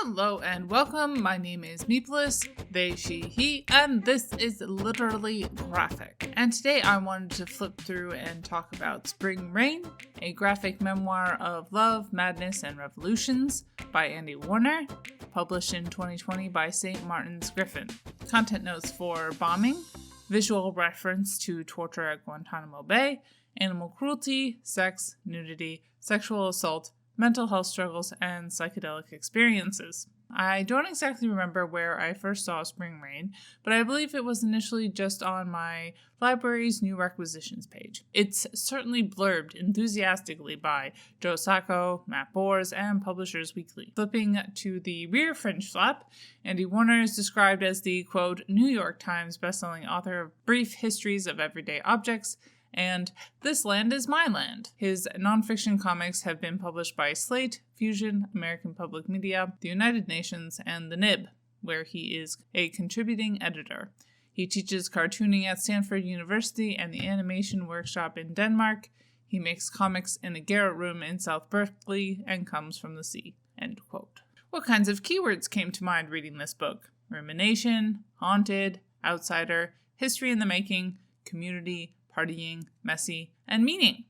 Hello and welcome. My name is Meepless, they, she, he, and this is literally graphic. And today I wanted to flip through and talk about Spring Rain, a graphic memoir of love, madness, and revolutions by Andy Warner, published in 2020 by St. Martin's Griffin. Content notes for bombing, visual reference to torture at Guantanamo Bay, animal cruelty, sex, nudity, sexual assault, mental health struggles, and psychedelic experiences. I don't exactly remember where I first saw Spring Rain, but I believe it was initially just on my library's new requisitions page. It's certainly blurbed enthusiastically by Joe Sacco, Matt Bors, and Publishers Weekly. Flipping to the rear fringe flap, Andy Warner is described as the, quote, New York Times bestselling author of Brief Histories of Everyday Objects, and This Land is My Land. His nonfiction comics have been published by Slate, Fusion, American Public Media, the United Nations, and The Nib, where he is a contributing editor. He teaches cartooning at Stanford University and the animation workshop in Denmark. He makes comics in a garret room in South Berkeley and comes from the sea. End quote. What kinds of keywords came to mind reading this book? Rumination, haunted, outsider, history in the making, community, partying, messy, and meaning.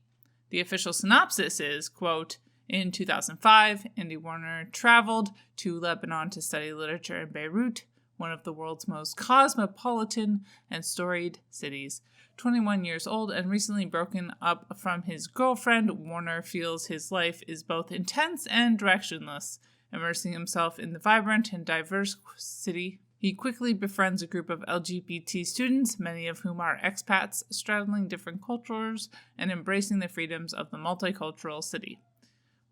The official synopsis is, quote, in 2005, Andy Warner traveled to Lebanon to study literature in Beirut, one of the world's most cosmopolitan and storied cities. 21 years old and recently broken up from his girlfriend, Warner feels his life is both intense and directionless. Immersing himself in the vibrant and diverse city, he quickly befriends a group of LGBT students, many of whom are expats, straddling different cultures and embracing the freedoms of the multicultural city.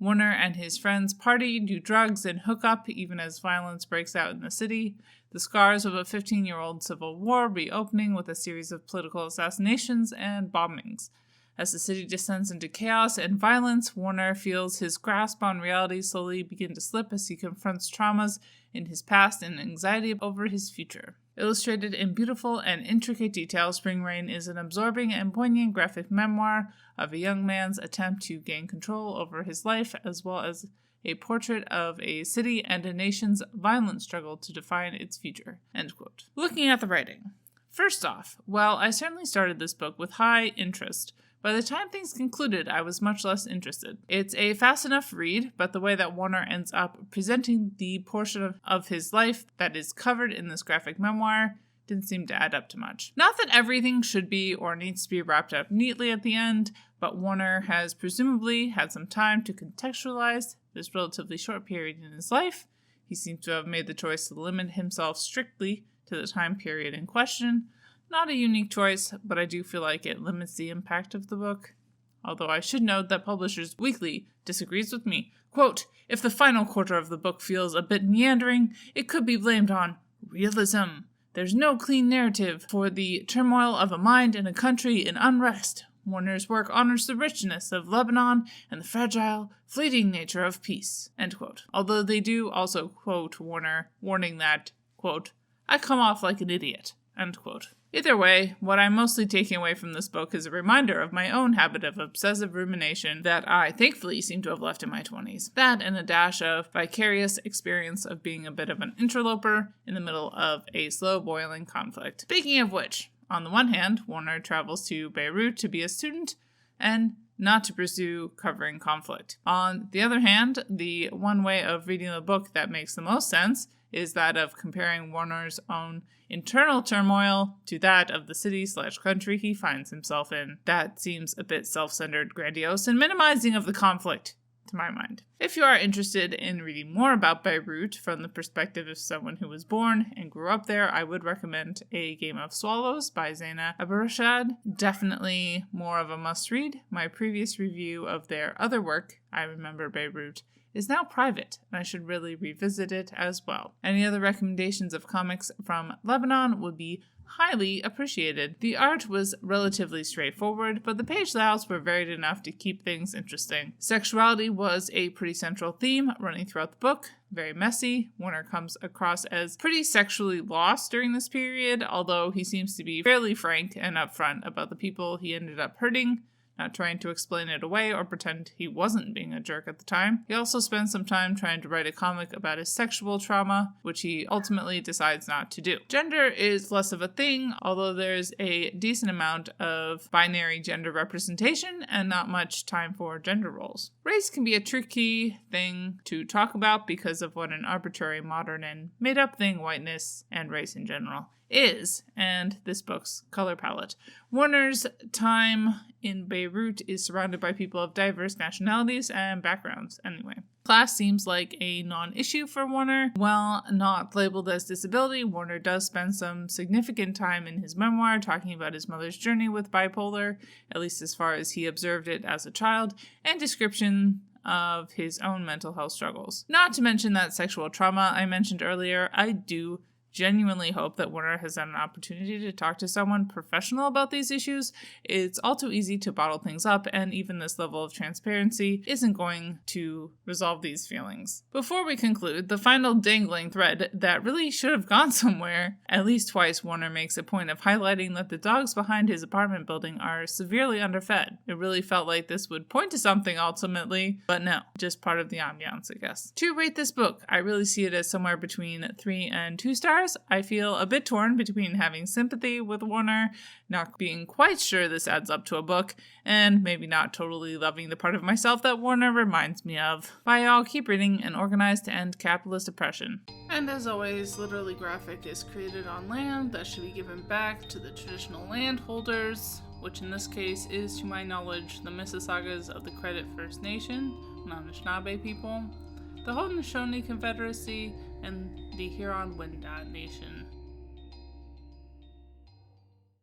Warner and his friends party, do drugs, and hook up even as violence breaks out in the city. The scars of a 15-year-old civil war reopening with a series of political assassinations and bombings. As the city descends into chaos and violence, Warner feels his grasp on reality slowly begin to slip as he confronts traumas in his past and anxiety over his future. Illustrated in beautiful and intricate detail, Spring Rain is an absorbing and poignant graphic memoir of a young man's attempt to gain control over his life, as well as a portrait of a city and a nation's violent struggle to define its future. End quote. Looking at the writing. First off, while I certainly started this book with high interest, by the time things concluded, I was much less interested. It's a fast enough read, but the way that Warner ends up presenting the portion of his life that is covered in this graphic memoir didn't seem to add up to much. Not that everything should be or needs to be wrapped up neatly at the end, but Warner has presumably had some time to contextualize this relatively short period in his life. He seems to have made the choice to limit himself strictly to the time period in question. Not a unique choice, but I do feel like it limits the impact of the book. Although I should note that Publishers Weekly disagrees with me. Quote, if the final quarter of the book feels a bit meandering, it could be blamed on realism. There's no clean narrative for the turmoil of a mind in a country in unrest. Warner's work honors the richness of Lebanon and the fragile, fleeting nature of peace. End quote. Although they do also quote Warner, warning that, quote, I come off like an idiot. End quote. Either way, what I'm mostly taking away from this book is a reminder of my own habit of obsessive rumination that I thankfully seem to have left in my 20s. That and a dash of vicarious experience of being a bit of an interloper in the middle of a slow-boiling conflict. Speaking of which, on the one hand, Warner travels to Beirut to be a student and not to pursue covering conflict. On the other hand, the one way of reading the book that makes the most sense is that of comparing Warner's own internal turmoil to that of the city/country he finds himself in. That seems a bit self-centered, grandiose, and minimizing of the conflict, to my mind. If you are interested in reading more about Beirut from the perspective of someone who was born and grew up there, I would recommend A Game of Swallows by Zaina Abarashad. Definitely more of a must-read. My previous review of their other work, I Remember Beirut, is now private, and I should really revisit it as well. Any other recommendations of comics from Lebanon would be highly appreciated. The art was relatively straightforward, but the page layouts were varied enough to keep things interesting. Sexuality was a pretty central theme running throughout the book. Very messy. Warner comes across as pretty sexually lost during this period, although he seems to be fairly frank and upfront about the people he ended up hurting. not trying to explain it away or pretend he wasn't being a jerk at the time. He also spends some time trying to write a comic about his sexual trauma, which he ultimately decides not to do. Gender is less of a thing, although there's a decent amount of binary gender representation and not much time for gender roles. Race can be a tricky thing to talk about because of what an arbitrary, modern, and made-up thing whiteness and race in general is, and this book's color palette. Warner's time in Beirut is surrounded by people of diverse nationalities and backgrounds, anyway. Class seems like a non-issue for Warner. While not labeled as disability, Warner does spend some significant time in his memoir talking about his mother's journey with bipolar, at least as far as he observed it as a child, and description of his own mental health struggles. Not to mention that sexual trauma I mentioned earlier. I do genuinely hope that Warner has had an opportunity to talk to someone professional about these issues. It's all too easy to bottle things up, and even this level of transparency isn't going to resolve these feelings. Before we conclude, the final dangling thread that really should have gone somewhere. At least twice, Warner makes a point of highlighting that the dogs behind his apartment building are severely underfed. It really felt like this would point to something ultimately, but no, just part of the ambiance, I guess. To rate this book, I really see it as somewhere between 3 and 2 stars. I feel a bit torn between having sympathy with Warner, not being quite sure this adds up to a book, and maybe not totally loving the part of myself that Warner reminds me of. Bye y'all, keep reading and organized to end capitalist oppression. And as always, Literally Graphic is created on land that should be given back to the traditional landholders, which in this case is, to my knowledge, the Mississaugas of the Credit First Nation, non-Anishinaabe people, the Haudenosaunee Confederacy, and the Huron-Wendat Nation.